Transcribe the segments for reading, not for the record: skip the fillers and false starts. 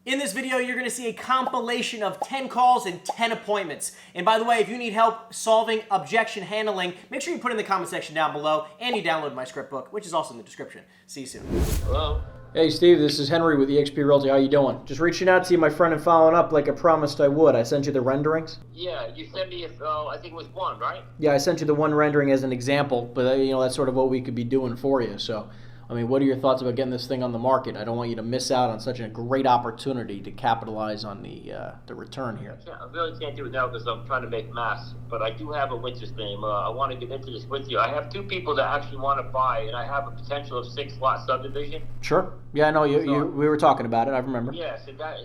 In this video, you're gonna see a compilation of 10 calls and 10 appointments. And by the way, if you need help solving objection handling, make sure you put it in the comment section down below and you download my script book, which is also in the description. See you soon. Hello? Hey Steve, this is Henry with EXP Realty. How you doing? Just reaching out to you, my friend, and following up like I promised I would. I sent you the renderings. Yeah, you sent me, I think it was one, right? Yeah, I sent you the one rendering as an example, but that's sort of what we could be doing for you. So, I mean, what are your thoughts about getting this thing on the market? I don't want you to miss out on such a great opportunity to capitalize on the return here. I really can't do it now because I'm trying to make mass, but I do have a winter's name. I want to get into this with you. I have two people that actually want to buy, and I have a potential of 6-lot subdivision. Sure. Yeah, I know we were talking about it. I remember. Yes, and that,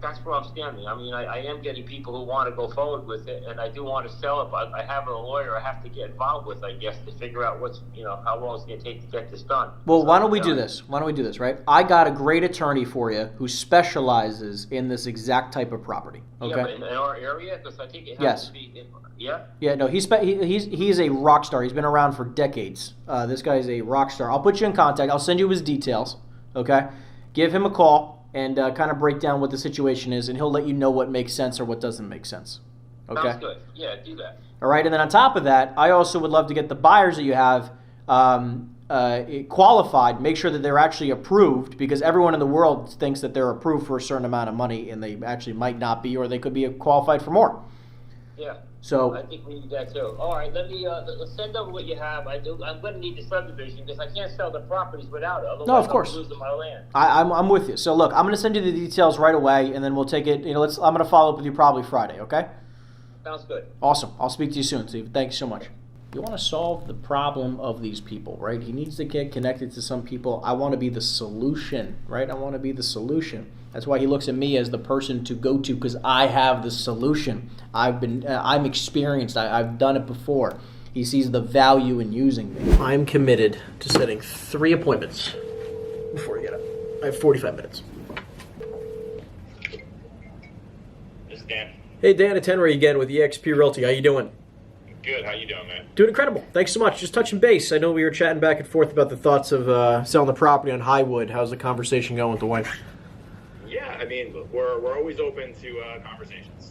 that's where I'm standing. I am getting people who want to go forward with it, and I do want to sell it, but I have a lawyer I have to get involved with, I guess, to figure out how long it's going to take to get this done. Well, why don't we do this? Why don't we do this, right? I got a great attorney for you who specializes in this exact type of property. Okay. Yeah, but in our area, because I think it has to be. Yeah. Yeah. No, he's a rock star. He's been around for decades. This guy is a rock star. I'll put you in contact. I'll send you his details. Okay. Give him a call and kind of break down what the situation is, and he'll let you know what makes sense or what doesn't make sense. Okay. Sounds good. Yeah, do that. All right. And then on top of that, I also would love to get the buyers that you have qualified, make sure that they're actually approved, because everyone in the world thinks that they're approved for a certain amount of money, and they actually might not be, or they could be qualified for more. Yeah. So I think we need that too. All right, let's send over what you have. I'm going to need the subdivision because I can't sell the properties without it. Otherwise, no, of course. I'm losing my land. I'm with you. So look, I'm going to send you the details right away, and then we'll take it. I'm going to follow up with you probably Friday. Okay? Sounds good. Awesome. I'll speak to you soon, Steve. Thank you so much. You want to solve the problem of these people, right? He needs to get connected to some people. I want to be the solution, right? I want to be the solution. That's why he looks at me as the person to go to, because I have the solution. I'm experienced. I've done it before. He sees the value in using me. I'm committed to setting 3 appointments before you get up. I have 45 minutes. This is Dan. Hey, Dan, it's Henry again with EXP Realty. How you doing? Good. How you doing, man? Doing incredible. Thanks so much. Just touching base. I know we were chatting back and forth about the thoughts of selling the property on Highwood. How's the conversation going with the wife? Yeah, I mean, we're always open to conversations.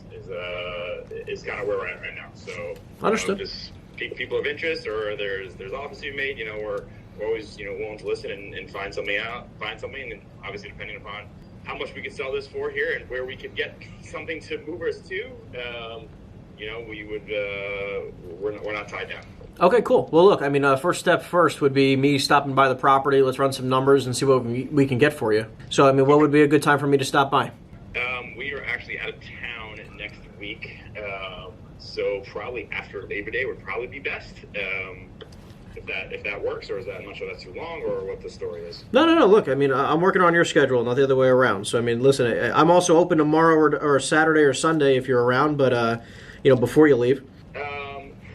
Is kind of where we're at right now. So Understood. Just people of interest, or there's offers to be made. We're always willing to listen and find something, and obviously depending upon how much we could sell this for here and where we could get something to move us to. We would. We're not tied down. Okay, cool. Well, look, I mean, first step first would be me stopping by the property. Let's run some numbers and see what we can get for you. So, I mean, what would be a good time for me to stop by? We are actually out of town next week, so probably after Labor Day would probably be best. If that works, or is that, I'm not sure that's too long, or what the story is. No. Look, I mean, I'm working on your schedule, not the other way around. So, I mean, listen, I'm also open tomorrow or Saturday or Sunday if you're around, but, before you leave.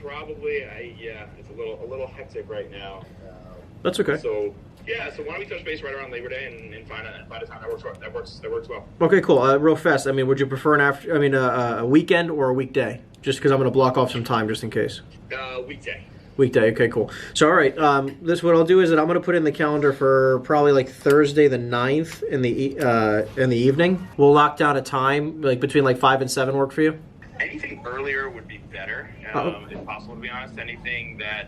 Probably, it's a little hectic right now. That's okay. So why don't we touch base right around Labor Day and find a time that works well. Okay, cool. Real fast, I mean, would you prefer a weekend or a weekday? Just because I'm going to block off some time just in case. Weekday. Weekday, okay, cool. So, all right, what I'll do is that I'm going to put in the calendar for probably like Thursday the 9th in the evening. We'll lock down a time, like between like 5 and 7 work for you? Anything earlier would be better, if possible, to be honest. Anything that,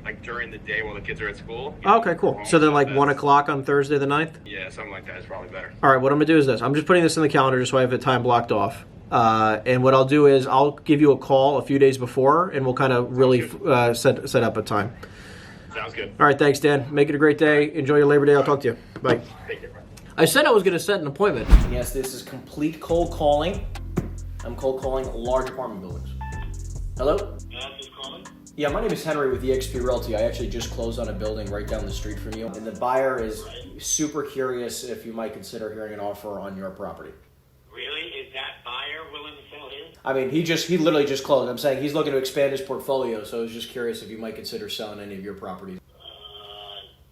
like during the day while the kids are at school. Okay, cool. So then like 1 o'clock on Thursday the 9th? Yeah, something like that is probably better. All right, what I'm going to do is this. I'm just putting this in the calendar just so I have the time blocked off. And what I'll do is I'll give you a call a few days before, and we'll kind of really set up a time. Sounds good. All right, thanks, Dan. Make it a great day. Enjoy your Labor Day. I'll talk to you. Bye. Take care. I said I was going to set an appointment. Yes, this is complete cold calling. I'm cold calling large apartment buildings. Hello? Who's calling? Yeah, my name is Henry with EXP Realty. I actually just closed on a building right down the street from you. And the buyer is super curious if you might consider hearing an offer on your property. Really? Is that buyer willing to sell his? I mean, he literally just closed. I'm saying he's looking to expand his portfolio, so I was just curious if you might consider selling any of your properties.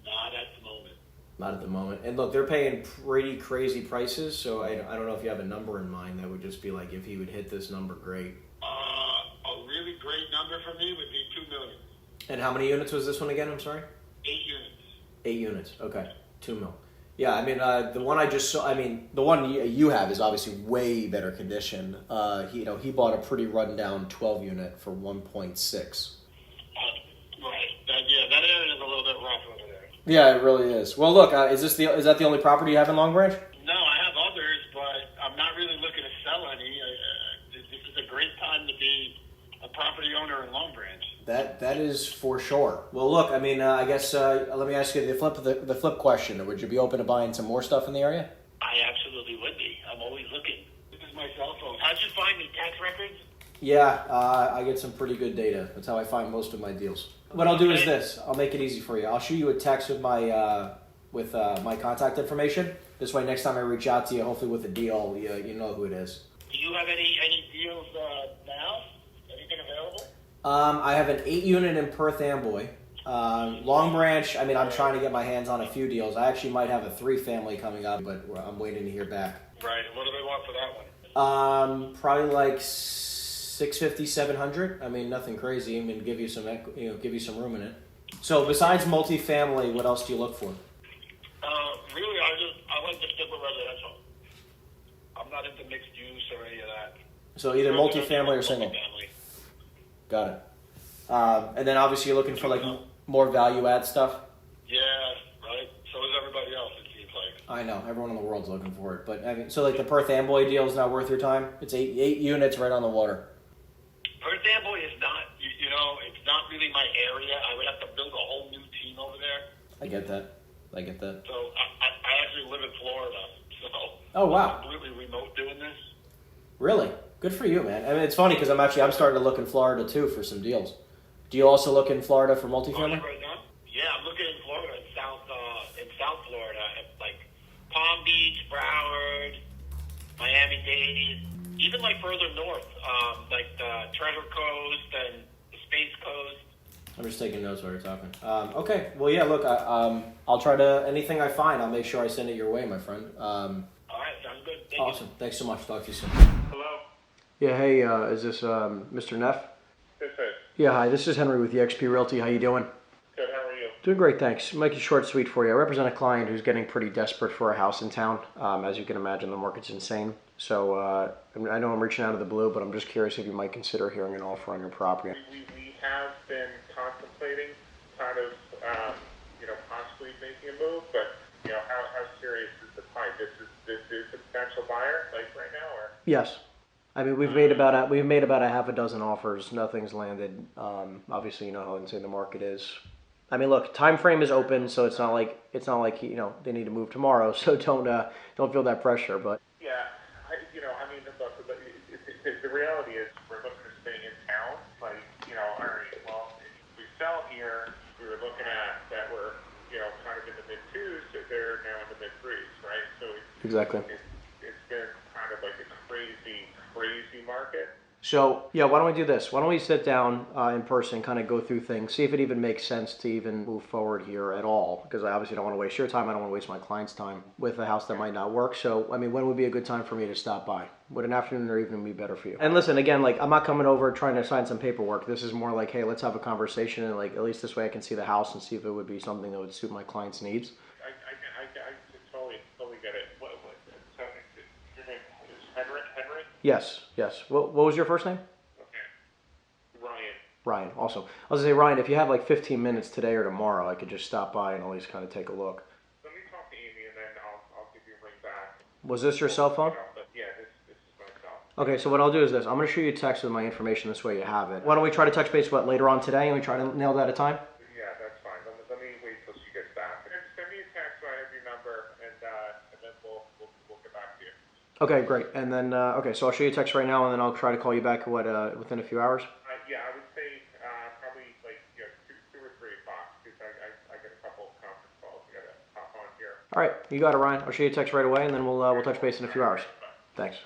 Not at the moment. Not at the moment. And look, they're paying pretty crazy prices, so I don't know if you have a number in mind that would just be like, if he would hit this number, great. A really great number for me would be $2 million. And how many units was this one again? I'm sorry? 8 units. 8 units. Okay. $2 million. Yeah, I mean, the one I just saw, I mean, the one you have is obviously way better condition. He bought a pretty rundown 12 unit for 1.6. Right. That area is a little bit rough over there. Yeah, it really is. Well, look, is that the only property you have in Long Branch? No, I have others, but I'm not really looking to sell any. This is a great time to be a property owner in Long Branch. That is for sure. Well, look, I mean, I guess let me ask you the flip question. Would you be open to buying some more stuff in the area? I absolutely would be. I'm always looking. This is my cell phone. How'd you find me? Tax records? Yeah, I get some pretty good data. That's how I find most of my deals. What I'll do is this. I'll make it easy for you. I'll shoot you a text with my my contact information. This way, next time I reach out to you, hopefully with a deal, you know who it is. Do you have any deals now? Anything available? I have an 8-unit in Perth Amboy. Long Branch, I mean, I'm trying to get my hands on a few deals. I actually might have a 3-family coming up, but I'm waiting to hear back. Right. What do they want for that one? Probably like 650, 700. I mean, nothing crazy. I mean, give you some room in it. So besides multifamily, what else do you look for? Really, I like to stick with residential. I'm not into mixed use or any of that. So either multifamily or single. Multifamily. Got it. And then obviously you're looking for like more value add stuff. Yeah, right. So is everybody else, it seems like. I know everyone in the world's looking for it, but I mean, so like the Perth Amboy deal is not worth your time. It's 8 units right on the water. Perth Amboy is not, it's not really my area. I would have to build a whole new team over there. I get that. So I actually live in Florida, so Oh wow, I'm completely remote doing this. really? Good for you, man. I mean, it's funny because I'm starting to look in Florida too for some deals. Do you also look in Florida for multifamily? Right now? Yeah, I'm looking in Florida, in South Florida, at like Palm Beach, Broward, Miami-Dade, even like further north, like the Treasure Coast and the Space Coast. I'm just taking notes while you're talking. Okay, well, yeah, look, I'll try to, anything I find, I'll make sure I send it your way, my friend. All right, sounds good. Thank Awesome. Thanks so much. Talk to you soon. Hello. Yeah, hey, is this Mr. Neff? This is Yeah, hi, this is Henry with EXP Realty. How you doing? good. How are you? Doing great, thanks. Make it short and sweet for you. I represent a client who's getting pretty desperate for a house in town. As you can imagine, the market's insane. So I know I'm reaching out of the blue, but I'm just curious if you might consider hearing an offer on your property. We have been contemplating kind of, possibly making a move, but, how serious is the client? This is a potential buyer, like right now, or? Yes. I mean, we've made about a half a dozen offers. Nothing's landed. Obviously, you know how insane the market is. I mean, look, time frame is open, so it's not like they need to move tomorrow. So don't feel that pressure. But Yeah, look, the reality is we're looking to stay in town. Like, all right, well, if we sell here, we were looking at that we're, kind of in the mid-2s, so they're now in the mid-3s, right? So exactly. it's been kind of like a crazy market. So yeah, why don't we do this? Why don't we sit down in person, kind of go through things, see if it even makes sense to even move forward here at all? Because I obviously don't want to waste your time. I don't want to waste my client's time with a house that might not work. So I mean, when would be a good time for me to stop by? Would an afternoon or evening be better for you? And listen, again, like I'm not coming over trying to sign some paperwork. This is more like, hey, let's have a conversation, and like at least this way I can see the house and see if it would be something that would suit my client's needs. I totally get it. What so your name is Henry? Yes. What was your first name? Okay. Ryan. Ryan. Also, I was gonna say, Ryan, if you have like 15 minutes today or tomorrow, I could just stop by and at least kind of take a look. Let me talk to Amy and then I'll give you a ring back. Was this your cell phone? Yeah, this is my cell. Okay, so what I'll do is this. I'm going to shoot you a text with my information. This way you have it. Why don't we try to touch base, later on today, and we try to nail that a time? Yeah, that's fine. Let me wait till she gets back. Send me a text so I have your number, and then we'll get back to you. Okay, great. And then, okay, so I'll shoot you a text right now, and then I'll try to call you back, within a few hours? Yeah, I would say probably like 2 or 3 o'clock, because I get a couple of conference calls I got to hop on here. All right, you got it, Ryan. I'll shoot you a text right away, and then we'll touch base in a few hours. Thanks.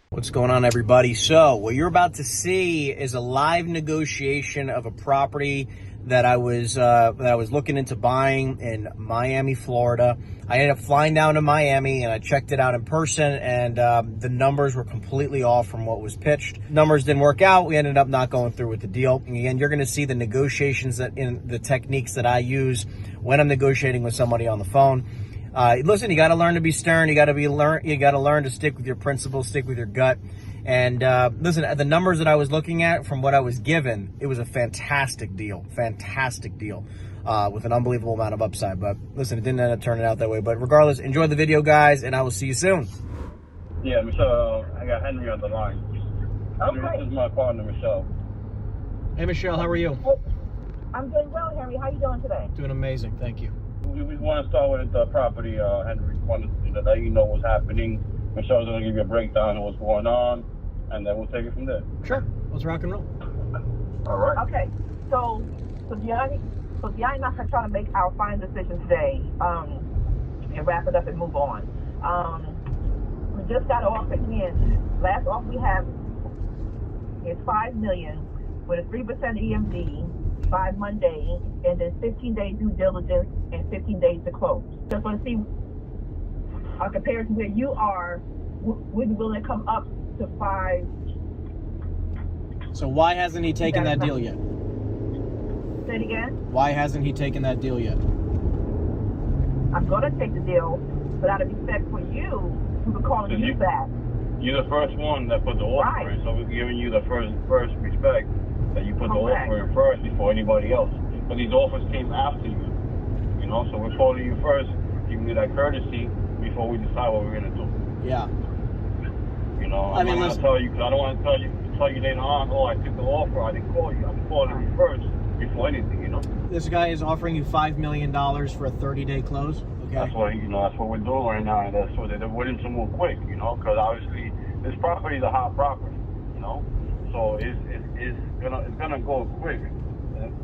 What's going on, everybody? So what you're about to see is a live negotiation of a property that I was looking into buying in Miami, Florida. I ended up flying down to Miami and I checked it out in person, and the numbers were completely off from what was pitched. Numbers didn't work out. We ended up not going through with the deal. And again, you're going to see the negotiations in the techniques that I use when I'm negotiating with somebody on the phone. Listen, you got to learn to be stern. You got to learn to stick with your principles, stick with your gut. And listen, the numbers that I was looking at from what I was given, it was a fantastic deal with an unbelievable amount of upside. But listen, it didn't end up turning out that way. But regardless, enjoy the video, guys, and I will see you soon. Yeah, Michelle, I got Henry on the line. Okay. This is my partner, Michelle. Hey, Michelle, how are you? I'm doing well, Henry. How you doing today? Doing amazing, thank you. We want to start with the property, Henry. We wanted to let you know what's happening. Michelle's going to give you a breakdown of what's going on, and then we'll take it from there. Sure, let's rock and roll. All right. Okay. So Gianni and I are trying to make our final decision today, and wrap it up and move on. We just got off again. Last offer we have is $5 million with a 3% EMD by Monday, and then 15 days due diligence and 15 days to close. Just want to see compared to where you are, would be willing to come up to 5. So why hasn't he taken that deal yet? Say it again. Why hasn't he taken that deal yet? I'm going to take the deal, but out of respect for you, we were calling you back. You're the first one that put the offer in, so we're giving you the first respect that you put the offer in first before anybody else. But these offers came after you, you know. So we're calling you first, giving you that courtesy before we decide what we're gonna do. Yeah. You know, I mean, I'm not gonna tell you because I don't want to tell you later on. Oh, I took the offer. I didn't call you. I'm calling you first before anything. You know. This guy is offering you $5 million for a 30-day close. Okay. That's what that's what we're doing right now, and that's what they're willing to move quick. You know, because obviously this property is a hot property. You know, so it's gonna go quick.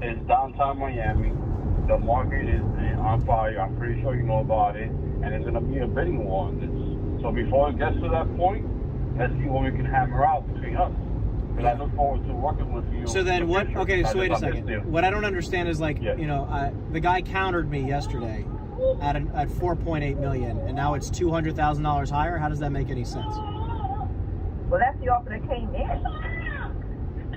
It's downtown Miami. The market is on fire. I'm pretty sure you know about it, and it's gonna be a bidding war on this. So before it gets to that point, let's see what we can hammer out between us. But I look forward to working with you. So then what? Okay, so wait a second. What I don't understand is like, you know, the guy countered me yesterday at 4.8 million, and now it's $200,000 higher. How does that make any sense? Well, that's the offer that came in.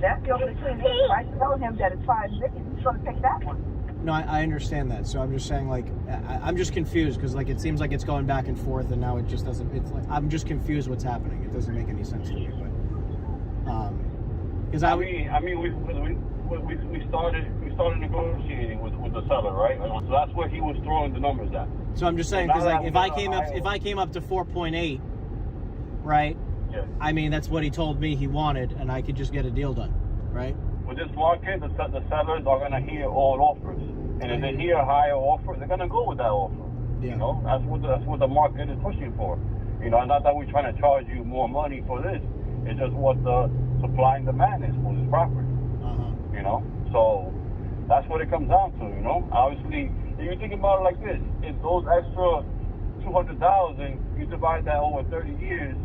That's the offer that came in. I told him that it's $5 million. He's going to take that one. No, I understand that. So I'm just saying, like, I'm just confused because, like, it seems like it's going back and forth, and now it just doesn't. It's like I'm just confused what's happening. It doesn't make any sense to me. But because I mean, we started negotiating with the seller, right? So that's where he was throwing the numbers at. So I'm just saying, because like if I came up to 4.8, right? Yeah. I mean, that's what he told me he wanted, and I could just get a deal done, right? With this market, the sellers are going to hear all offers, and if they hear a higher offer, they're going to go with that offer. Yeah. You know, that's what the market is pushing for. You know, not that we're trying to charge you more money for this. It's just what the supply and demand is for this property. You know, so that's what it comes down to. You know, obviously, if you think about it like this, if those extra $200,000 you divide that over 30 years.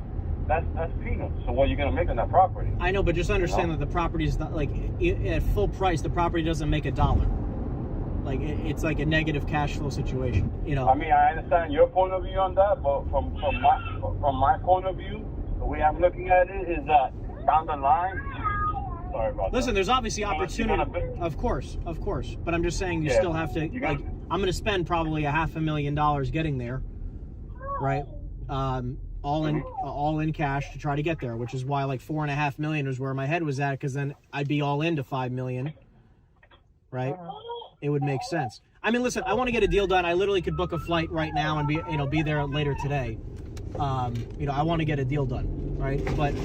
That's peanuts. So what are you going to make on that property? I know, but just understand that the property is not like at full price. The property doesn't make $1. Like it's like a negative cash flow situation. You know. I mean, I understand your point of view on that, but from my point of view, the way I'm looking at it is that down the line. Sorry about that. Listen, there's obviously opportunity. Of course. But I'm just saying you still have to. Like, I'm going to spend probably $500,000 getting there, right? All in cash to try to get there, which is why like $4.5 million was where my head was at, because then I'd be all into $5 million, right? It would make sense. I mean, listen, I want to get a deal done. I literally could book a flight right now and be there later today. You know, I want to get a deal done, right? But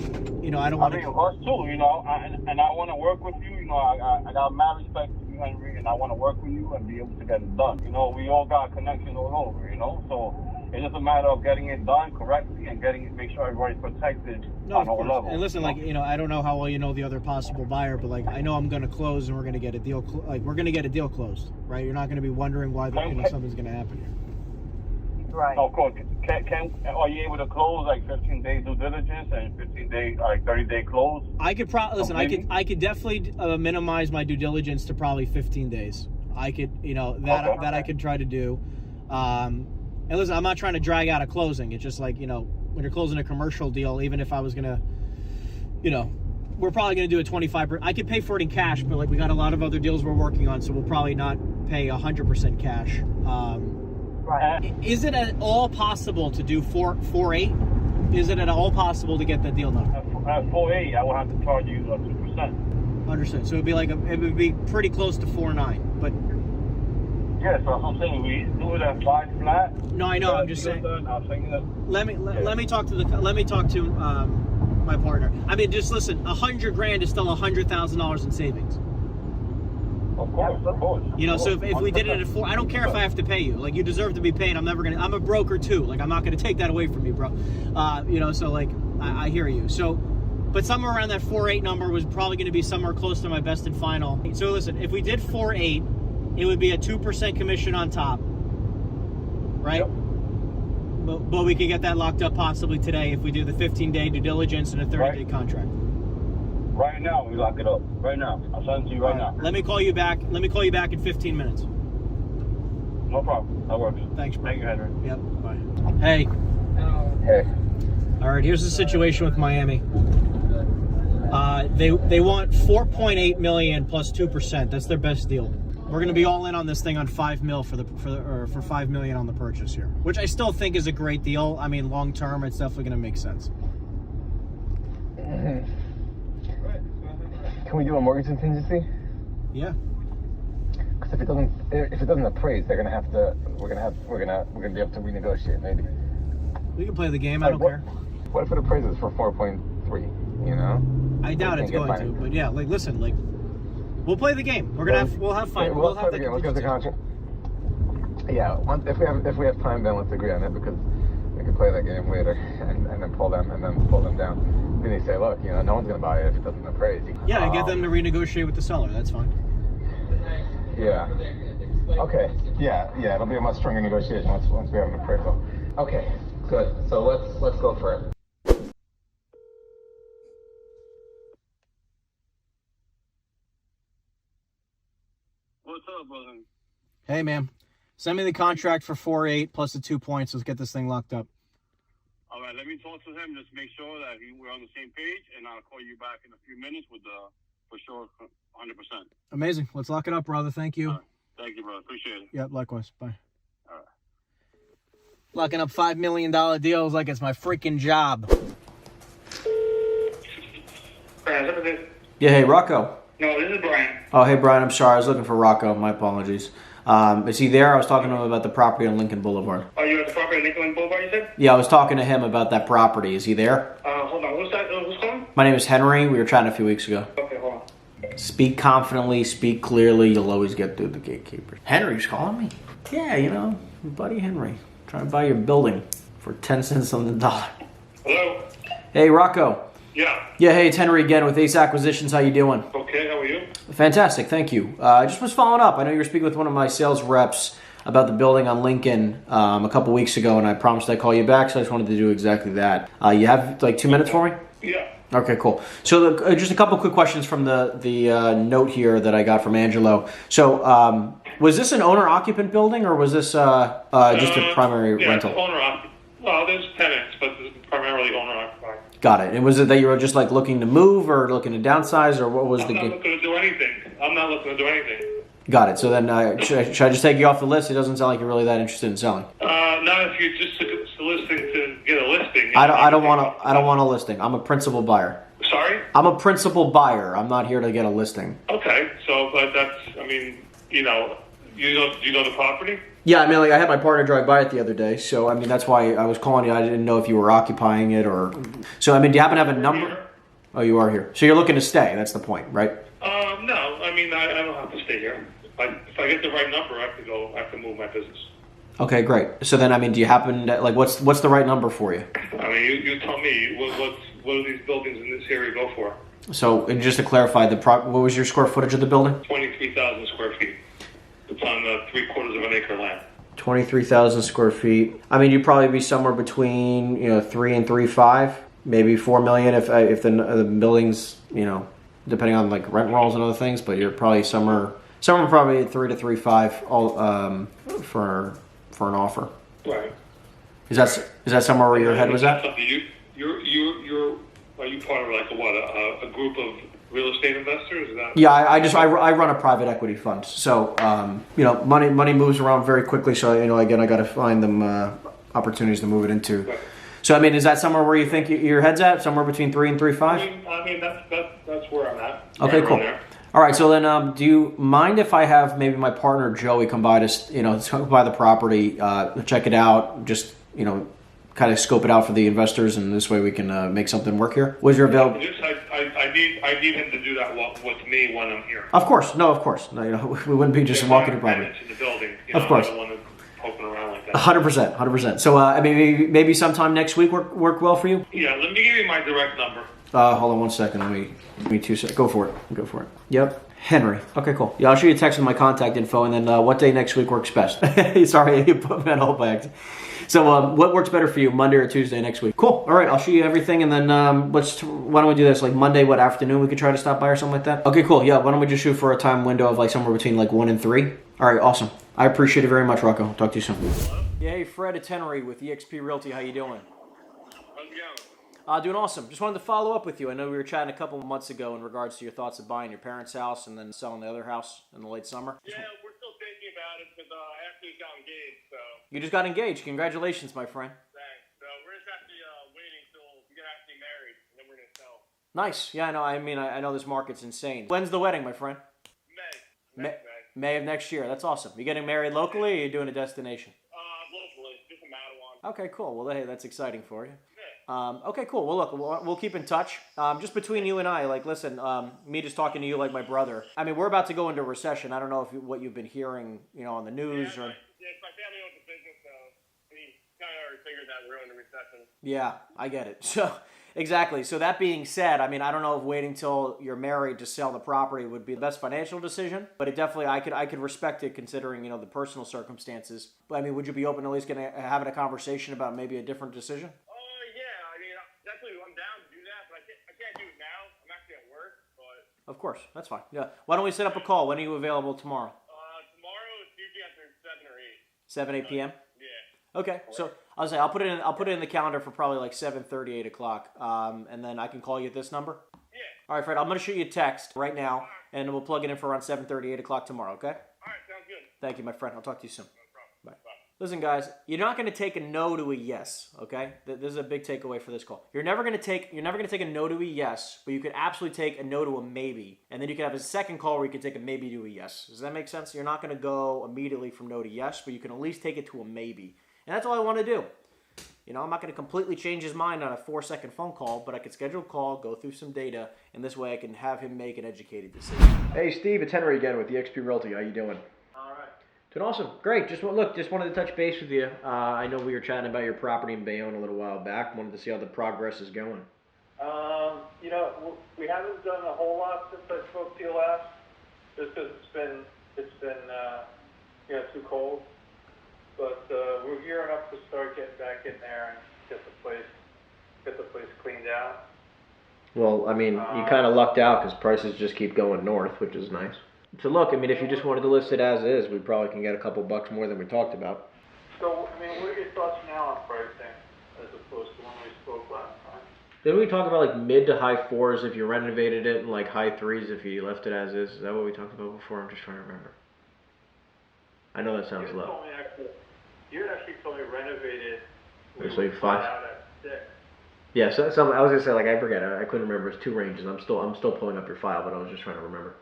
you know, I don't want to. I mean, us too, you know, and I want to work with you. You know, I got mad respect for you, Henry, and I want to work with you and be able to get it done. You know, we all got connections all over, you know, so. It's just a matter of getting it done correctly and make sure everybody's protected on all levels. And listen, like, you know, I don't know how well you know the other possible buyer, but like, I know I'm going to close and we're going to get a deal. We're going to get a deal closed, right? You're not going to be wondering why something's going to happen here. Right. Of course. Are you able to close like 15 days due diligence and 30-day close? I could listen. I could definitely minimize my due diligence to probably 15 days. I could, you know, that I could try to do. And listen, I'm not trying to drag out a closing. It's just like, you know, when you're closing a commercial deal, even if I was going to, you know, we're probably going to do a 25%. I could pay for it in cash, but like we got a lot of other deals we're working on, so we'll probably not pay 100% cash. Right. Is it at all possible to do 4.8? Is it at all possible to get that deal done? At 4.8, I will have to charge you 2%. Understood. So it'd be like it would be pretty close to 4.9, but. Yeah, so I'm saying we do it at 5 flat. No, I know. I'm just saying. I'm saying that. Let me talk to my partner. I mean, just listen. $100,000 is still $100,000 in savings. Of course. You know, so if we did it at 4, I don't care if I have to pay you. Like, you deserve to be paid. I'm a broker too. Like, I'm not gonna take that away from you, bro. You know, so like, I hear you. So, but somewhere around that 4.8 number was probably gonna be somewhere close to my best and final. So listen, if we did 4.8, it would be a 2% commission on top, right? Yep. But we could get that locked up possibly today if we do the 15-day due diligence and a 30-day contract. Right now, we lock it up. Right now. I'll send it to you right now. Let me call you back. Let me call you back in 15 minutes. No problem. That works. Thanks, bro. Thank you, Henry. Yep. Bye. Hey. Hey. All right. Here's the situation with Miami. They want 4.8 million plus 2%. That's their best deal. We're going to be all in on this thing on 5 mil for 5 million on the purchase here, which I still think is a great deal. I mean, long term, it's definitely going to make sense. Can we do a mortgage contingency? Yeah. Because if it doesn't appraise, they're gonna have to. We're gonna be able to renegotiate maybe. We can play the game. I don't care. What if it appraises for 4.3? You know. I doubt it's going to, but yeah, like listen, like we'll play the game. We'll have fun. We'll have the game. Let's get the contract. Yeah. If we have time, then let's agree on it because we can play that game later and then pull them down. Then they say, look, you know, no one's gonna buy it if it doesn't appraise. Yeah, and get them to renegotiate with the seller. That's fine. Yeah. Okay. Yeah. It'll be a much stronger negotiation once we have an appraisal. Okay. Good. So let's go for it. What's up, brother? Hey, man. Send me the contract for 4.8 plus the 2 points. Let's get this thing locked up. All right, let me talk to him. Just make sure that we're on the same page, and I'll call you back in a few minutes with for sure 100%. Amazing. Let's lock it up, brother. Thank you. Right. Thank you, brother. Appreciate it. Yep, likewise. Bye. All right. Locking up $5 million deals like it's my freaking job. Yeah, hey, Rocco. No, this is Brian. Oh, hey, Brian. I'm sorry. I was looking for Rocco. My apologies. Is he there? I was talking to him about the property on Lincoln Boulevard. Are you at the property on Lincoln Boulevard, you said? Yeah, I was talking to him about that property. Is he there? Hold on. Who's that? Who's calling? My name is Henry. We were chatting a few weeks ago. Okay, hold on. Speak confidently, speak clearly. You'll always get through the gatekeepers. Henry's calling me. Yeah, you know, buddy Henry. Trying to buy your building for 10 cents on the dollar. Hello? Hey, Rocco. Yeah. Yeah, hey, it's Henry again with Ace Acquisitions. How you doing? Okay, how are you? Fantastic, thank you. I just was following up. I know you were speaking with one of my sales reps about the building on Lincoln a couple weeks ago, and I promised I'd call you back, so I just wanted to do exactly that. You have like 2 minutes for me? Yeah. Okay, cool. So just a couple quick questions from the note here that I got from Angelo. So was this an owner-occupant building, or was this just a primary rental? Yeah, owner-occupant. Well, there's tenants, but it's primarily owner-occupied. Got it. And was it that you were just like looking to move or looking to downsize, or what was I'm not looking to do anything. I'm not looking to do anything. Got it. So then should I just take you off the list? It doesn't sound like you're really that interested in selling. Not if you're just soliciting to get a listing. I don't want a listing. I'm a principal buyer. Sorry? I'm a principal buyer. I'm not here to get a listing. Okay. So, but that's, I mean, you know the property? Yeah, I mean, like I had my partner drive by it the other day, so I mean that's why I was calling you. I didn't know if you were occupying it or. So I mean, do you happen to have a number? Here. Oh, you are here. So you're looking to stay. That's the point, right? No. I mean, I don't have to stay here. If I get the right number, I have to move my business. Okay, great. So then, I mean, do you happen to like what's the right number for you? I mean, you tell me what do these buildings in this area go for? So, and just to clarify, what was your square footage of the building? 23,000 square feet. It's on 3/4 of an acre land. 23,000 square feet. I mean, you'd probably be somewhere between 3 and 3.5, maybe 4 million if the buildings, depending on like rent rolls and other things. But you're probably somewhere probably 3 to 3.5 all for an offer. Right. Is that somewhere where your head was at? Are you part of like a group of real estate investors? Is that? Yeah, I run a private equity fund, so money moves around very quickly. So again, I got to find them opportunities to move it into. Right. So I mean, is that somewhere where you think your head's at? Somewhere between 3 and 3.5? I mean that's where I'm at. Okay, Right cool. around there. All right, so then, do you mind if I have maybe my partner Joey come by come by the property, check it out, just kind of scope it out for the investors, and this way we can make something work here? Was your available? I need him to do that with me when I'm here. Of course, no, of course, no, we wouldn't be just walking the property. In the building, of course. I don't want to poking around like that. 100%. So maybe sometime next week work well for you. Yeah, let me give you my direct number. Hold on one second. Let me 2 seconds. Go for it. Yep. Henry. Okay, cool. Yeah, I'll show you a text with my contact info, and then what day next week works best? Sorry, you put me on hold by accident. So what works better for you, Monday or Tuesday next week? Cool. All right, I'll show you everything, and then why don't we do this, like Monday, afternoon we could try to stop by or something like that? Okay, cool. Yeah, why don't we just shoot for a time window of like somewhere between like 1 and 3? All right, awesome. I appreciate it very much, Rocco. I'll talk to you soon. Yeah, hey, Fred, it's Henry with EXP Realty. How you doing? Doing awesome. Just wanted to follow up with you. I know we were chatting a couple of months ago in regards to your thoughts of buying your parents' house and then selling the other house in the late summer. Yeah, we're still thinking about it because I actually got engaged. So. You just got engaged. Congratulations, my friend. Thanks. So we're just actually waiting till we get actually married, and then we're gonna sell. Nice. Yeah, I know. I mean, I know this market's insane. When's the wedding, my friend? May of next year. That's awesome. You getting married locally, or are you doing a destination? Locally, just in Mattawan. Okay, cool. Well, hey, that's exciting for you. Okay, cool. Well, look, we'll keep in touch. Just between you and I, like, listen, me just talking to you like my brother. I mean, we're about to go into a recession. I don't know what you've been hearing, on the news or. Yeah, my family owns a business, so we kind of already figured that we're in a recession. Yeah, I get it. So, exactly. So that being said, I mean, I don't know if waiting till you're married to sell the property would be the best financial decision, but it definitely, I could respect it considering, the personal circumstances. But I mean, would you be open to at least having a conversation about maybe a different decision? I'm down to do that, but I can't do it now. I'm actually at work, but... Of course, that's fine. Yeah. Why don't we set up a call? When are you available tomorrow? Tomorrow is usually after 7 or 8. 7, 8 p.m.? Yeah. Okay, so I'll put it in the calendar for probably like 7:30, 8 o'clock, and then I can call you at this number? Yeah. All right, Fred, I'm going to shoot you a text right now, and we'll plug it in for around 7:30, 8 o'clock tomorrow, okay? All right, sounds good. Thank you, my friend. I'll talk to you soon. No problem. Bye. Listen, guys, you're not going to take a no to a yes, okay? This is a big takeaway for this call. You're never going to take a no to a yes, but you could absolutely take a no to a maybe, and then you could have a second call where you can take a maybe to a yes. Does that make sense? You're not going to go immediately from no to yes, but you can at least take it to a maybe, and that's all I want to do. I'm not going to completely change his mind on a 4-second phone call, but I could schedule a call, go through some data, and this way I can have him make an educated decision. Hey, Steve, it's Henry again with EXP Realty. How you doing? Doing awesome. Great. Just wanted to touch base with you. I know we were chatting about your property in Bayonne a little while back. Wanted to see how the progress is going. We haven't done a whole lot since I spoke to you last, just because it's been too cold. But we're gearing up to start getting back in there and get the place cleaned out. Well, I mean, you kind of lucked out because prices just keep going north, which is nice. So look, I mean, if you just wanted to list it as is, we probably can get a couple bucks more than we talked about. So, I mean, what are your thoughts now on pricing as opposed to when we spoke last time? Didn't we talk about like mid to high 4s if you renovated it and like high 3s if you left it as is? Is that what we talked about before? I'm just trying to remember. I know that sounds low. You had actually told me renovated. So you 5? Out at 6. Yeah, so I was gonna say, like, I forget. I couldn't remember. It's 2 ranges. I'm still pulling up your file, but I was just trying to remember.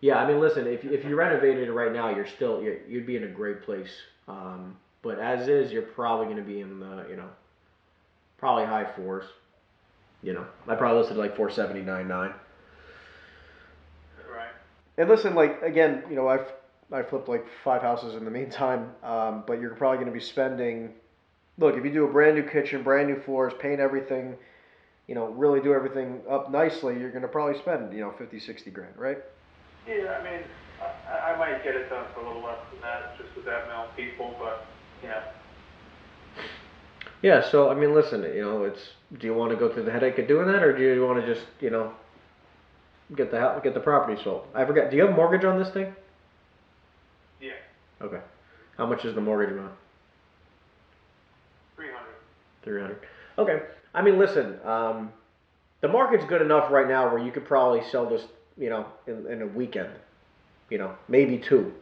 Yeah, I mean, listen, if you renovated it right now, you'd be in a great place. But as is, you're probably going to be in the probably high 4s. I probably listed like 479.9. Right. And listen, like again, I flipped like 5 houses in the meantime. But you're probably going to be spending. Look, if you do a brand new kitchen, brand new floors, paint everything, really do everything up nicely, you're going to probably spend 50, 60 grand, right? Yeah, I mean, I might get it done for a little less than that, just with that amount of people, but, Yeah, so, I mean, listen, do you want to go through the headache of doing that, or do you want to just, get the property sold? I forgot, do you have a mortgage on this thing? Yeah. Okay. How much is the mortgage amount? 300. 300. Okay. I mean, listen, The market's good enough right now where you could probably sell this, you know, in a weekend, you know, maybe 2.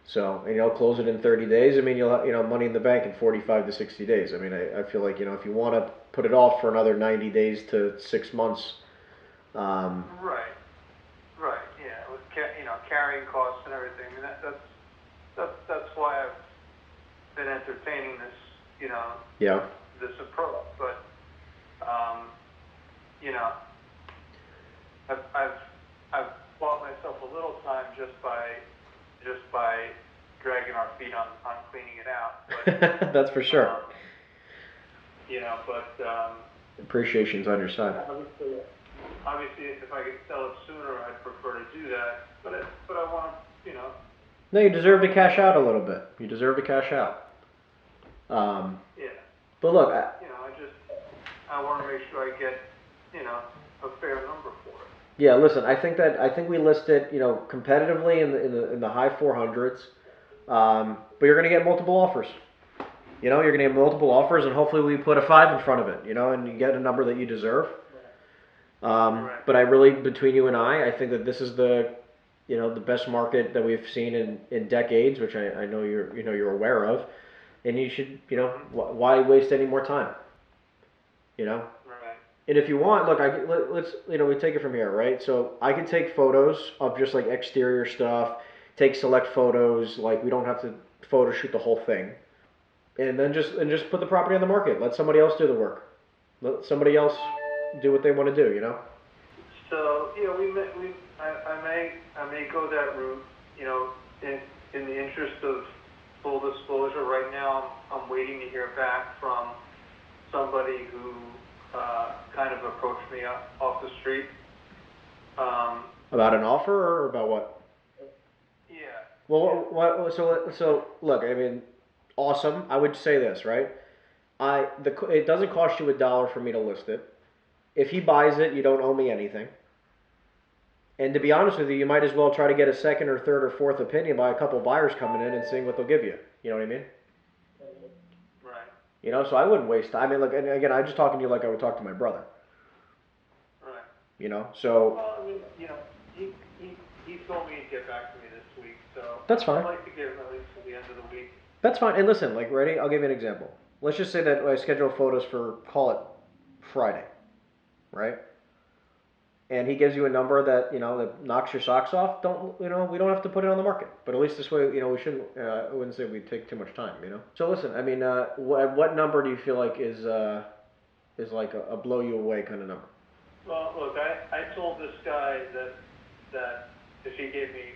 So, and you'll close it in 30 days. I mean, you'll have, you know, money in the bank in 45 to 60 days. I mean, I feel like, you know, if you want to put it off for another 90 days to 6 months. Right. Yeah, with carrying costs and everything. I mean, that's why I've been entertaining this, you know, Yeah. this approach. But you know, I've bought myself a little time just by dragging our feet on cleaning it out. But, That's for sure. you know, but Appreciation's on your side. obviously, if I could sell it sooner, I'd prefer to do that. But I want to, you know. No, you deserve to cash out a little bit. You deserve to cash out. Yeah. But look, You know, I want to make sure I get, you know, a fair number for it. yeah, listen, I think we list it, you know, competitively in the high 400s. But you're going to get multiple offers. You know, you're going to get multiple offers, and hopefully we put a 5 in front of it, you know, and you get a number that you deserve. But I really, between you and I think that this is the, you know, the best market that we've seen in decades, which I know you're aware of, and you should, you know, why waste any more time? You know. Right. And if you want, look, let's, you know, we take it from here, right? So I can take photos of just like exterior stuff, take select photos, like we don't have to photo shoot the whole thing, and then just put the property on the market. Let somebody else do the work. Let somebody else do what they want to do, you know. So yeah, I may go that route, you know, in the interest of full disclosure. Right now, I'm waiting to hear back from somebody who kind of approached me off the street. About an offer or about what? Yeah. Well, so look, I mean, awesome. I would say this, right? It doesn't cost you $1 for me to list it. If he buys it, you don't owe me anything. And to be honest with you, you might as well try to get a second or third or fourth opinion by a couple buyers coming in and seeing what they'll give you. You know what I mean? Right. You know, so I wouldn't waste time. I mean, look, and again, I'm just talking to you like I would talk to my brother. Right. You know, so. Well, I mean, you know, he told me he'd get back to me this week, so. That's fine. I'd like to give him at least to the end of the week. That's fine. And listen, like, ready? I'll give you an example. Let's just say that I schedule photos for, call it Friday, right? And he gives you a number that, you know, that knocks your socks off. We don't have to put it on the market. But at least this way, you know, we shouldn't, I wouldn't say we'd take too much time, you know? So listen, I mean, what number do you feel like is like a blow you away kind of number? Well, look, I told this guy that if he gave me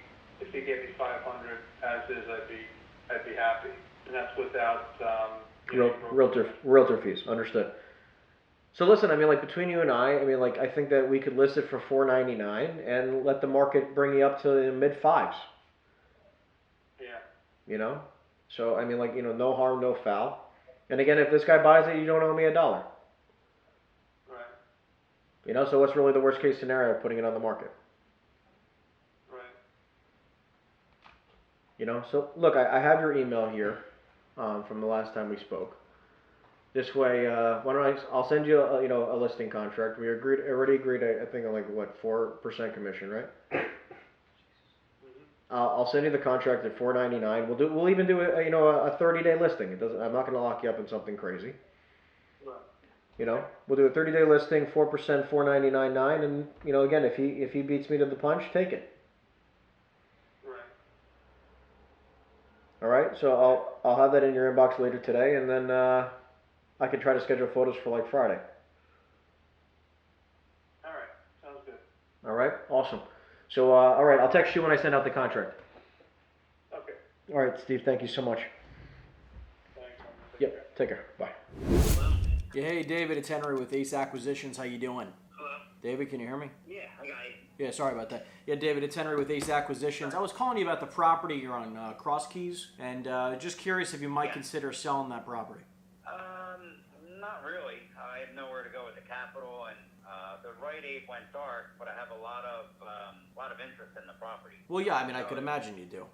500 as is, I'd be happy, and that's without Realtor fees. Understood. So listen, I mean, like between you and I mean, like I think that we could list it for $4.99 and let the market bring you up to the mid 5s. Yeah. You know, so I mean, like, you know, no harm, no foul. And again, if this guy buys it, you don't owe me $1. Right. You know, so what's really the worst case scenario of putting it on the market? Right. You know, so look, I have your email here from the last time we spoke. This way, I'll send you a listing contract. We already agreed, I think, on like what 4% commission, right? Mm-hmm. I'll send you the contract at $4.99. We'll even do a 30-day listing. I'm not going to lock you up in something crazy. Right. You know, we'll do a 30-day listing, 4%, $4.99.9, and you know, again, if he beats me to the punch, take it. Right. All right, so I'll have that in your inbox later today, and then I can try to schedule photos for like Friday. All right, sounds good. All right, awesome. So all right, I'll text you when I send out the contract. Okay. All right, Steve, thank you so much. Thanks. Yep, take care. Bye. Yeah, hey David, it's Henry with Ace Acquisitions. How you doing? Hello? David, can you hear me? Yeah, I got you. Yeah, sorry about that. Yeah, David, it's Henry with Ace Acquisitions. I was calling you about the property you're on Cross Keys, and just curious if you might consider selling that property. Not really. I have nowhere to go with the capital, and the Rite Aid went dark, but I have a lot of interest in the property. Well, yeah, I mean, I could imagine you do.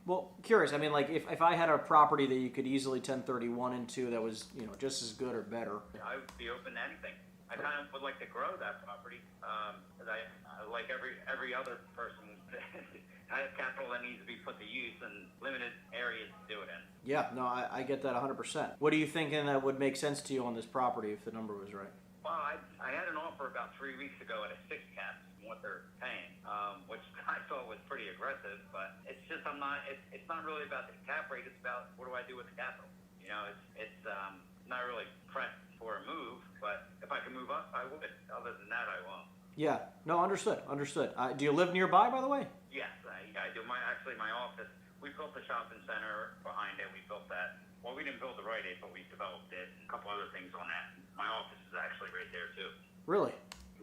Well, curious. I mean, like, if I had a property that you could easily 1031 into that was, you know, just as good or better. I would be open to anything. I kind of would like to grow that property. 'Cause I like every other person, I have capital that needs to be put to use and limited areas to do it in. Yeah, no, I get that 100%. What are you thinking that would make sense to you on this property if the number was right? Well, I had an offer about 3 weeks ago at a 6 cap, what they're paying, which I thought was pretty aggressive. But it's just it's not really about the cap rate. It's about what do I do with the capital. You know, it's not really pressed for a move. But if I can move up, I would. Other than that, I won't. Yeah, no, understood. Do you live nearby, by the way? Yes, I do. My office. We built the shopping center behind it. We built that. Well, we didn't build the Rite Aid, but we developed it. A couple other things on that. My office is actually right there too. Really?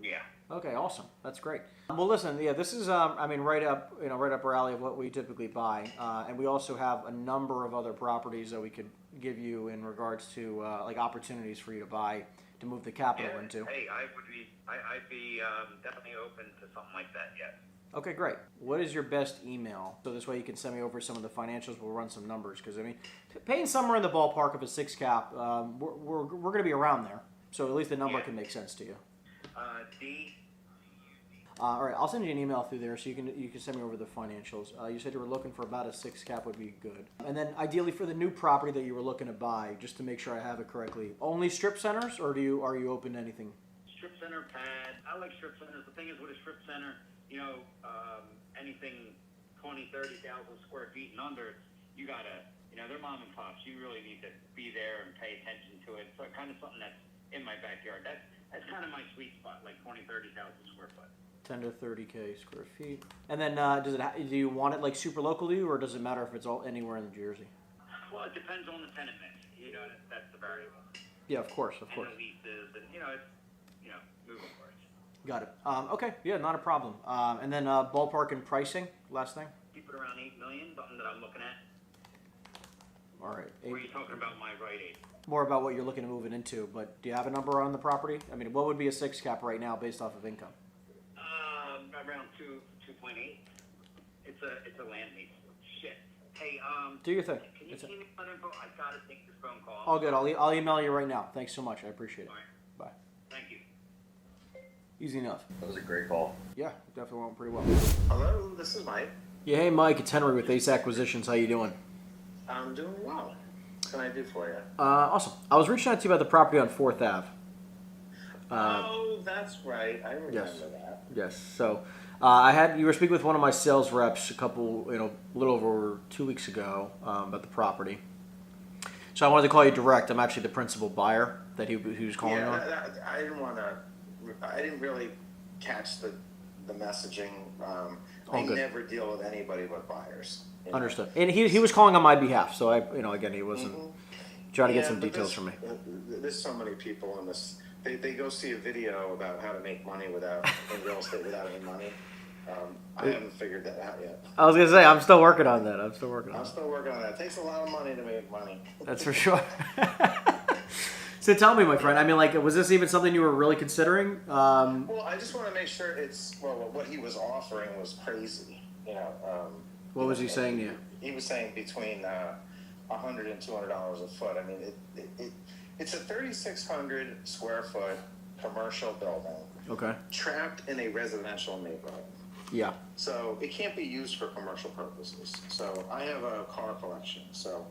Yeah. Okay, awesome. That's great. Well, listen, yeah, this is right up our alley of what we typically buy, and we also have a number of other properties that we could give you in regards to like opportunities for you to buy to move the capital into. Hey, I'd be definitely open to something like that. Yes. Okay, great. What is your best email? So this way you can send me over some of the financials. We'll run some numbers because I mean, paying somewhere in the ballpark of a 6 cap, we're going to be around there. So at least the number can make sense to you. D. All right, I'll send you an email through there so you can send me over the financials. You said you were looking for about a 6 cap would be good, and then ideally for the new property that you were looking to buy, just to make sure I have it correctly. Only strip centers, or are you open to anything? Strip center pad. I like strip centers. The thing is with a strip center, you know, anything 20, 30,000 square feet and under, you gotta, you know, they're mom and pops. You really need to be there and pay attention to it. So kind of something that's in my backyard. That's kind of my sweet spot, like 20, 30,000 square foot. 10 to 30K square feet. And then do you want it like super local to you, or does it matter if it's all anywhere in New Jersey? Well, it depends on the tenant mix. You know, that's the variable. Yeah, of course. And the leases, and moving parts. Got it. Okay, yeah, not a problem. And then ballpark and pricing, last thing? Keep it around $8 million, something that I'm looking at. All right. Or are you talking about my Rite Aid? More about what you're looking to move it into, but do you have a number on the property? I mean, what would be a 6 cap right now based off of income? Around 2.8. It's a land lease. Shit. Hey, do your thing. Can you see me on info? I gotta take this phone call. All good. I'll email you right now. Thanks so much. I appreciate it. All right. Bye. Thank you. Easy enough. That was a great call. Yeah, definitely went pretty well. Hello, this is Mike. Yeah, hey Mike, it's Henry with Ace Acquisitions. How you doing? I'm doing well. What can I do for you? Awesome. I was reaching out to you about the property on 4th Ave. Oh, that's right. I remember that. Yes. So you were speaking with one of my sales reps a little over 2 weeks ago about the property. So I wanted to call you direct. I'm actually the principal buyer that he was calling on. I didn't really catch the messaging. I good. never deal with anybody but buyers. Understood. And he was calling on my behalf. So again, he wasn't trying to get some details from me. There's so many people in this. They go see a video about how to make money in real estate without any money. I haven't figured that out yet. I was gonna say I'm still working on that. I'm still working on that. It takes a lot of money to make money. That's for sure. So tell me, my friend. I mean, was this even something you were really considering? Well, I just want to make sure what he was offering was crazy. What was he saying to you? He was saying between $100 and $200 a foot. I mean, it's a 3,600 square foot commercial building. Okay. Trapped in a residential neighborhood. Yeah. So it can't be used for commercial purposes. So I have a car collection. So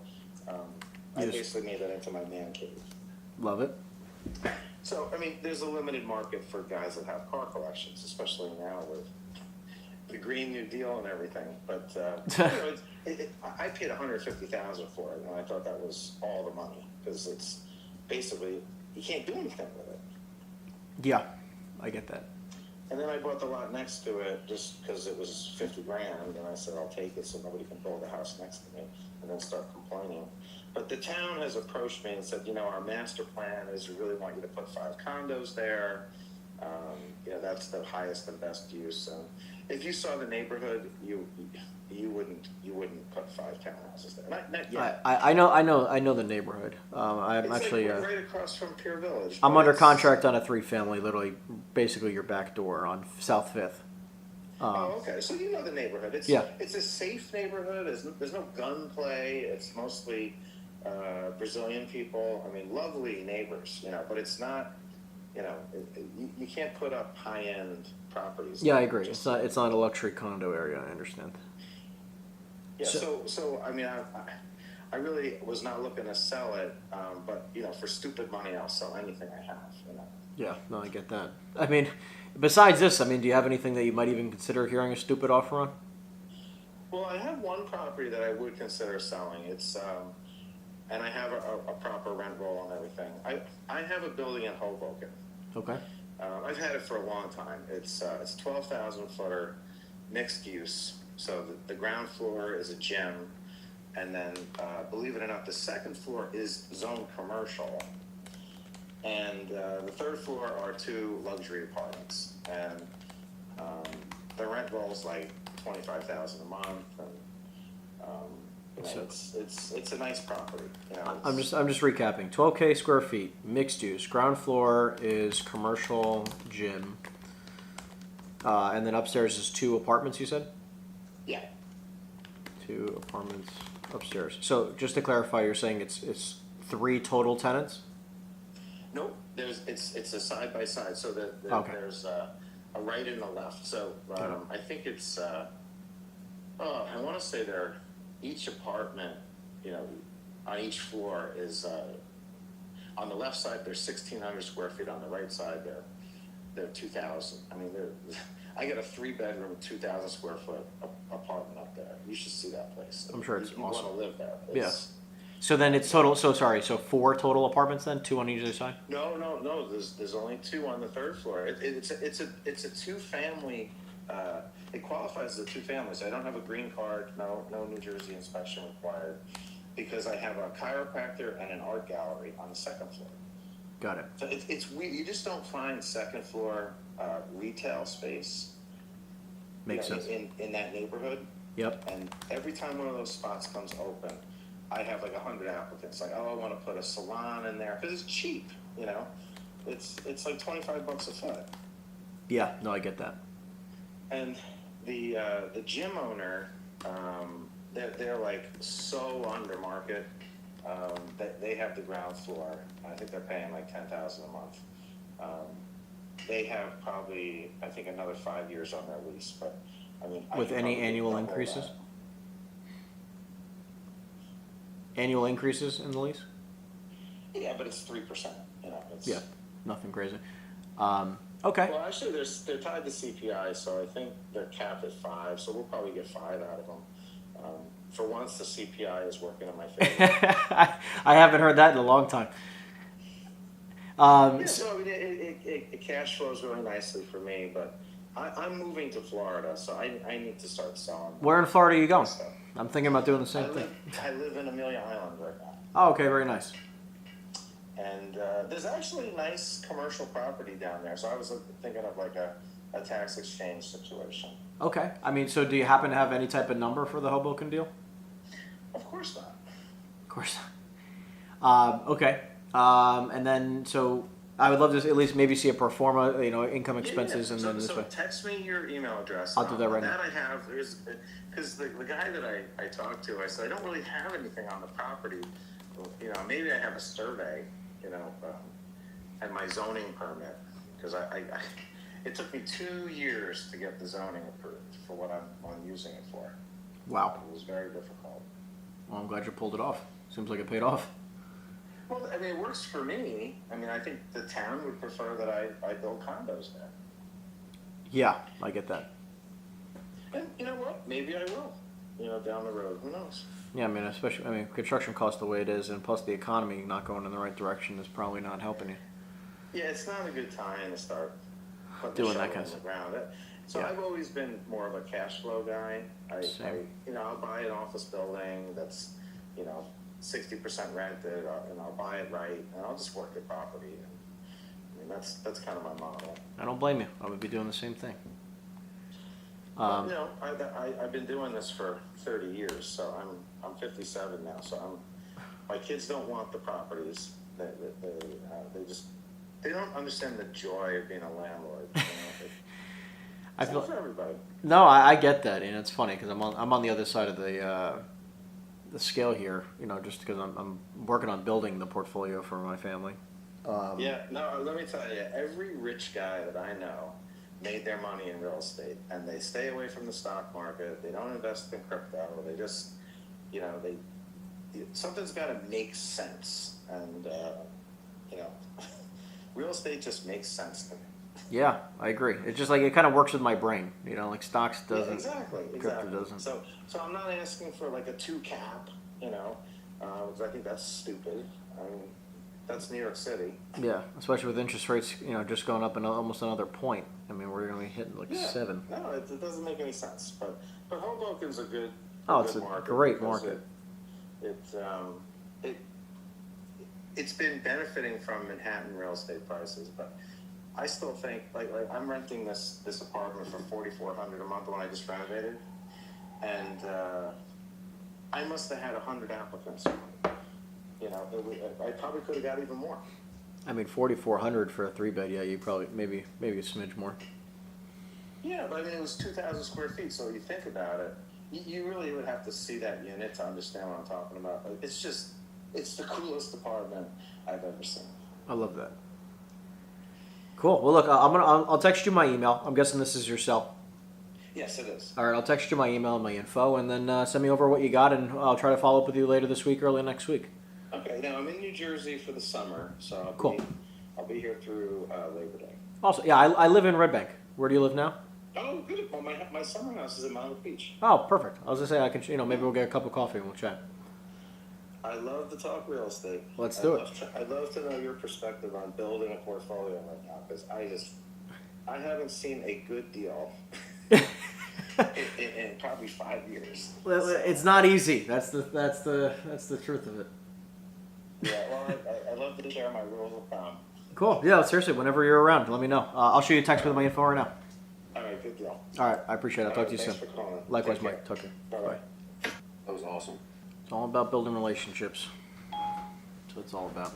I basically made that into my man cave. Love it. So, I mean, there's a limited market for guys that have car collections, especially now with the Green New Deal and everything. But I paid $150,000 for it, and I thought that was all the money because it's basically you can't do anything with it. Yeah, I get that. And then I bought the lot next to it just because it was $50,000, and I said I'll take it so nobody can build a house next to me, and then start complaining. But the town has approached me and said, our master plan is we really want you to put 5 condos there. That's the highest and best use. If you saw the neighborhood, you wouldn't put 5 townhouses there. Not yet. I know the neighborhood. I'm actually like right across from Pier Village. I'm under contract on a 3-family, literally, basically your back door on South 5th. Okay. So you know the neighborhood. It's a safe neighborhood. There's no gunplay. It's mostly Brazilian people. I mean, lovely neighbors, but it's not you can't put up high-end properties. Yeah, I agree. It's not a luxury condo area. I understand. Yeah. So I mean, I really was not looking to sell it, but for stupid money, I'll sell anything I have. Yeah, no, I get that. I mean, besides this, I mean, do you have anything that you might even consider hearing a stupid offer on? Well, I have one property that I would consider selling. It's and I have a proper rent roll and everything. I have a building in Hoboken. Okay. I've had it for a long time. It's 12,000 footer, mixed use. So the ground floor is a gym, and then believe it or not, the second floor is zone commercial, and the third floor are 2 luxury apartments, and the rent roll's like $25,000 a month, and it's a nice property. I'm just recapping. 12K square feet, mixed use. Ground floor is commercial gym, and then upstairs is 2 apartments. You said? Yeah. 2 apartments upstairs. So just to clarify, you're saying it's 3 total tenants? Nope. It's a side by side. So Okay. There's a right and a left. So I think it's I want to say they're each apartment, on each floor is on the left side they're 1,600 square feet. On the right side they're 2,000. I mean, I got a 3-bedroom, 2,000 square foot apartment up there. You should see that place. I'm sure it's you awesome. want to live there. Yeah. So then it's total. So sorry. So 4 total apartments then, 2 on either side. No. There's only 2 on the 3rd floor. It's a 2-family. It qualifies as a 2-family. So I don't have a green card. No New Jersey inspection required, because I have a chiropractor and an art gallery on the 2nd floor. Got it. So it's weird. You just don't find 2nd floor retail space. Makes sense. In that neighborhood. Yep. And every time one of those spots comes open, I have like 100 applicants. Like, I want to put a salon in there because it's cheap. It's like $25 a foot. Yeah. No, I get that. And the gym owner, they're like so under market. They have the ground floor. I think they're paying like $10,000 a month. They have probably, I think, another 5 years on their lease. But I mean, With any annual increases? Annual increases in the lease? Yeah, but it's 3%. Yeah, nothing crazy. Okay. Well, actually, they're tied to CPI, so I think they're capped at 5. So we'll probably get 5 out of them. For once, the CPI is working in my favor. I haven't heard that in a long time. So I mean, it cash flows really nicely for me, but I'm moving to Florida, so I need to start selling. Where in Florida are you going? I'm thinking about doing the same thing. I live in Amelia Island right now. Oh, okay, very nice. And there's actually nice commercial property down there, so I was thinking of like a tax exchange situation. Okay. I mean, so do you happen to have any type of number for the Hoboken deal? Of course not. Of course not. Okay. And then, so I would love to at least maybe see a pro forma, income expenses, and then this way. Text me your email address. I'll do that right now. That I have, because the guy that I talked to, I said, I don't really have anything on the property. Maybe I have a survey, and my zoning permit, because it took me 2 years to get the zoning approved for what I'm using it for. Wow. It was very difficult. Well, I'm glad you pulled it off. Seems like it paid off. Well, I mean, it works for me. I mean, I think the town would prefer that I build condos there. Yeah, I get that. And you know what? Maybe I will. Down the road. Who knows? Yeah, I mean, construction cost the way it is, and plus the economy not going in the right direction is probably not helping you. Yeah, it's not a good time to start doing that kind of stuff. Ground. So yeah. I've always been more of a cash flow guy. I'll buy an office building that's, 60% rented, and I'll buy it right, and I'll just work the property. And, I mean, that's kind of my model. I don't blame you. I would be doing the same thing. I've been doing this for 30 years, so I'm 57 now. So my kids don't want the properties. They don't understand the joy of being a landlord. I feel for everybody. No, I get that, and it's funny because I'm on the other side of the scale here. Just because I'm working on building the portfolio for my family. Yeah, no, let me tell you, every rich guy that I know made their money in real estate, and they stay away from the stock market. They don't invest in crypto. They just, something's got to make sense, and real estate just makes sense to me. Yeah, I agree. It's just like it kind of works with my brain, like stocks doesn't. Yeah, exactly. Crypto doesn't. So I'm not asking for like a 2 cap, because I think that's stupid. I mean, that's New York City. Yeah, especially with interest rates, just going up almost another point. I mean, we're going to be hitting like 7. No, it doesn't make any sense. But Hoboken's a good. It's good a market great because market. It's been benefiting from Manhattan real estate prices, but I still think like I'm renting this apartment for $4,400 a month when I just renovated, and I must have had 100 applicants. I probably could have got even more. I mean, 4,400 for a 3-bed. Yeah, you probably maybe a smidge more. Yeah, but I mean, it was 2,000 square feet. So you think about it, you really would have to see that unit to understand what I'm talking about. Like, it's the coolest apartment I've ever seen. I love that. Cool. Well, look, I'll text you my email. I'm guessing this is your cell. Yes, it is. All right, I'll text you my email and my info, and then send me over what you got, and I'll try to follow up with you later this week, early next week. Okay. Now I'm in New Jersey for the summer, so I'll be here through Labor Day. Also, yeah, I live in Red Bank. Where do you live now? Oh, good. Well, my summer house is in Monmouth Beach. Oh, perfect. I was gonna say I can, maybe we'll get a cup of coffee and we'll chat. I love to talk real estate. Let's do it. I'd love to know your perspective on building a portfolio right now, because I haven't seen a good deal in probably 5 years. Well, it's not easy. That's the truth of it. Yeah, well, I love to share my rules of thumb. Cool. Yeah, seriously. Whenever you're around, let me know. I'll shoot you a text with my info right now. All right, good deal. All right, I appreciate it. I'll talk to you Thanks soon. for calling. Likewise, Take care. Mike. Talk to you. Bye-bye. That was awesome. It's all about building relationships. That's what it's all about.